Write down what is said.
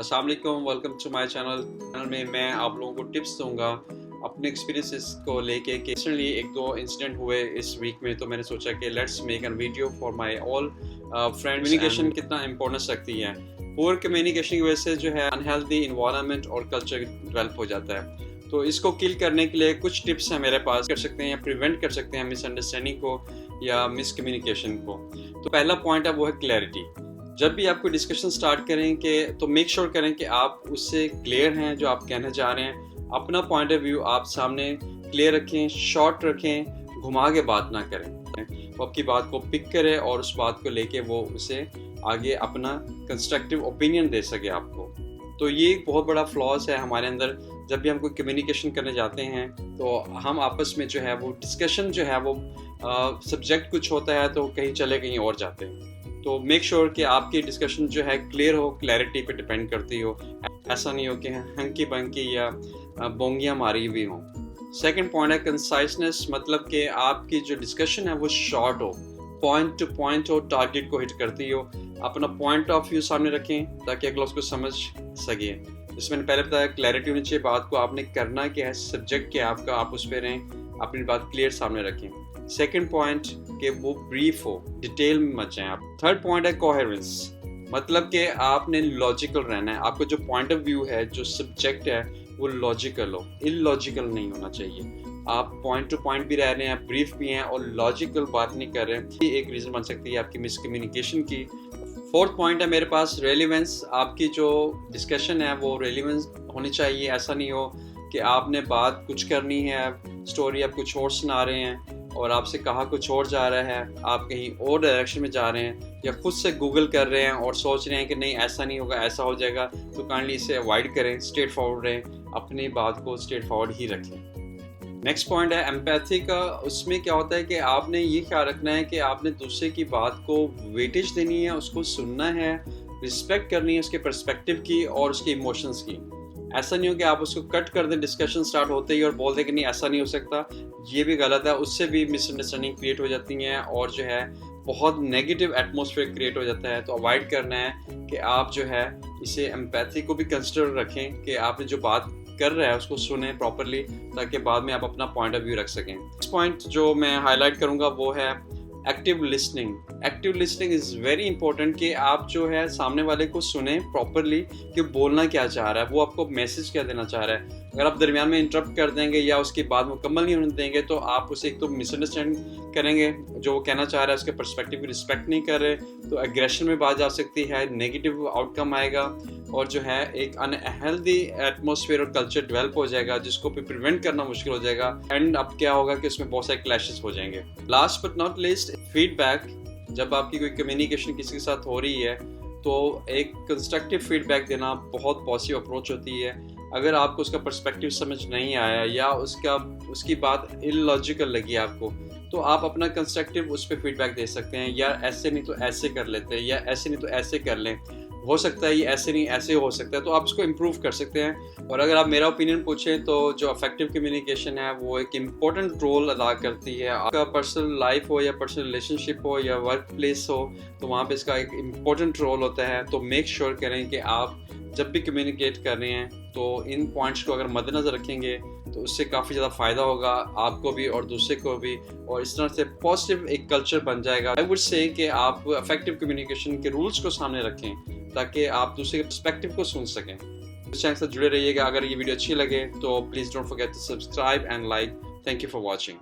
अस्सलाम वालेकुम, welcome to my channel में मैं आप लोगों को टिप्स दूंगा अपने एक्सपीरियंसेस को लेके कि रिसेंटली एक दो इंसिडेंट हुए इस वीक में, तो मैंने सोचा कि let's make an video for my all friends. Communication कितना इंपॉर्टेंस रखती है। पुअर कम्युनिकेशन की वजह से जो है अनहेल्दी इन्वायरमेंट और कल्चर डेवलप हो जाता है। तो इसको किल करने के लिए कुछ टिप्स हैं मेरे पास, कर सकते हैं या प्रिवेंट कर सकते हैं मिसअंडरस्टैंडिंग को या मिसकम्युनिकेशन को। तो पहला पॉइंट है वो है क्लैरिटी। जब भी आप कोई डिस्कशन स्टार्ट करें कि तो मेक श्योर करें कि आप उससे क्लियर हैं जो आप कहना चाह रहे हैं। अपना पॉइंट ऑफ व्यू आप सामने क्लियर रखें, शॉर्ट रखें, घुमा के बात ना करें। वो आपकी बात को पिक करे और उस बात को लेके वो उसे आगे अपना कंस्ट्रक्टिव ओपिनियन दे सके आपको। तो ये एक बहुत बड़ा फ्लॉज है हमारे अंदर। जब भी हम कोई कम्युनिकेशन करने जाते हैं तो हम आपस में जो है वो डिस्कशन जो है वो सब्जेक्ट कुछ होता है तो कहीं चले कहीं और जाते हैं। तो मेक श्योर कि आपकी डिस्कशन जो है क्लियर हो, क्लैरिटी पे डिपेंड करती हो। ऐसा नहीं हो कि हंकी बंकी या बोंगियाँ मारी हुई हों। सेकंड पॉइंट है कंसाइसनेस, मतलब कि आपकी जो डिस्कशन है वो शॉर्ट हो, पॉइंट टू पॉइंट हो, टारगेट को हिट करती हो। अपना पॉइंट ऑफ व्यू सामने रखें ताकि अगला उसको समझ सके। जैसे मैंने पहले बताया, क्लैरिटी होनी चाहिए, बात को आपने करना क्या है, सब्जेक्ट क्या है आपका, आप उस पर रहें, अपनी बात क्लियर सामने रखें। सेकंड पॉइंट कि वो ब्रीफ हो, डिटेल में मत जाएं आप। थर्ड पॉइंट है कोहेरेंस, मतलब कि आपने लॉजिकल रहना है। आपका जो पॉइंट ऑफ व्यू है, जो सब्जेक्ट है वो लॉजिकल हो, इलॉजिकल नहीं होना चाहिए। आप पॉइंट टू पॉइंट भी रह रहे हैं, ब्रीफ भी हैं और लॉजिकल बात नहीं कर रहे हैं। ये एक रीज़न बन सकती है आपकी मिसकम्युनिकेशन की। फोर्थ पॉइंट है मेरे पास रेलिवेंस। आपकी जो डिस्कशन है वो रेलिवेंस होनी चाहिए। ऐसा नहीं हो कि आपने बात कुछ करनी है, स्टोरी आप कुछ और सुना रहे हैं और आपसे कहा कुछ और जा रहा है, आप कहीं और डायरेक्शन में जा रहे हैं या खुद से गूगल कर रहे हैं और सोच रहे हैं कि नहीं ऐसा नहीं होगा, ऐसा हो जाएगा। तो काइंडली इसे अवॉइड करें, स्ट्रेट फॉरवर्ड रहें, अपनी बात को स्ट्रेट फॉरवर्ड ही रखें। नेक्स्ट पॉइंट है एम्पैथी का। उसमें क्या होता है कि आपने ये ख्याल रखना है कि आपने दूसरे की बात को वेटेज देनी है, उसको सुनना है, रिस्पेक्ट करनी है उसके पर्सपेक्टिव की और उसके इमोशंस की। ऐसा नहीं हो कि आप उसको कट कर दें डिस्कशन स्टार्ट होते ही और बोल दें कि नहीं ऐसा नहीं हो सकता। ये भी गलत है, उससे भी मिसअंडरस्टैंडिंग क्रिएट हो जाती हैं और जो है बहुत नेगेटिव एटमॉस्फेयर क्रिएट हो जाता है। तो अवॉइड करना है कि आप जो है इसे एम्पैथी को भी कंसिडर रखें कि आपने जो बात कर रहा है उसको सुने प्रॉपरली, ताकि बाद में आप अपना पॉइंट ऑफ व्यू रख सकें। नेक्स्ट पॉइंट जो मैं हाईलाइट करूंगा वो है active listening. Active listening is very important कि आप जो है सामने वाले को सुने प्रॉपरली कि बोलना क्या चाह रहा है, वो आपको मैसेज क्या देना चाह रहा है। अगर आप दरमियान में इंटरप्ट कर देंगे या उसकी बात मुकम्मल नहीं होने देंगे तो आप उसे एक तो मिसअंडरस्टैंड करेंगे, जो वो कहना चाह रहा है उसके पर्सपेक्टिव की रिस्पेक्ट नहीं कर रहे, तो एग्रेशन में बात जा सकती है, नेगेटिव आउटकम आएगा और जो है एक अनहेल्दी एटमॉस्फेयर और कल्चर डेवलप हो जाएगा जिसको प्रिवेंट करना मुश्किल हो जाएगा। एंड अब क्या होगा कि उसमें बहुत सारे क्लैशेस हो जाएंगे। Last but not least, feedback. जब आपकी कोई कम्युनिकेशन किसी के साथ हो रही है तो एक कंस्ट्रक्टिव फीडबैक देना बहुत पॉजिटिव अप्रोच होती है। अगर आपको उसका पर्सपेक्टिव समझ नहीं आया या उसकी बात इलॉजिकल लगी आपको, तो आप अपना कंस्ट्रक्टिव उस पर फीडबैक दे सकते हैं। या ऐसे नहीं तो ऐसे कर लेते हैं, या ऐसे नहीं तो ऐसे कर लें, हो सकता है ये ऐसे नहीं ऐसे हो सकता है, तो आप इसको इम्प्रूव कर सकते हैं। और अगर आप मेरा ओपिनियन पूछें तो जो इफेक्टिव कम्युनिकेशन है वो एक इम्पोर्टेंट रोल अदा करती है। आपका पर्सनल लाइफ हो या पर्सनल रिलेशनशिप हो या वर्क प्लेस हो, तो वहाँ पे इसका एक इम्पोर्टेंट रोल होता है। तो मेक श्योर करें कि आप जब भी कम्युनिकेट कर रहे हैं तो इन पॉइंट्स को अगर मद्देनज़र रखेंगे तो उससे काफ़ी ज़्यादा फ़ायदा होगा आपको भी और दूसरे को भी, और इस तरह से पॉजिटिव एक कल्चर बन जाएगा। आई वुड से कि आप इफेक्टिव कम्युनिकेशन के रूल्स को सामने रखें ताकि आप दूसरे के पर्सपेक्टिव को सुन सकें। इस चैनल से जुड़े रहिएगा। अगर ये वीडियो अच्छी लगे तो please don't forget to subscribe and like. Thank you for watching.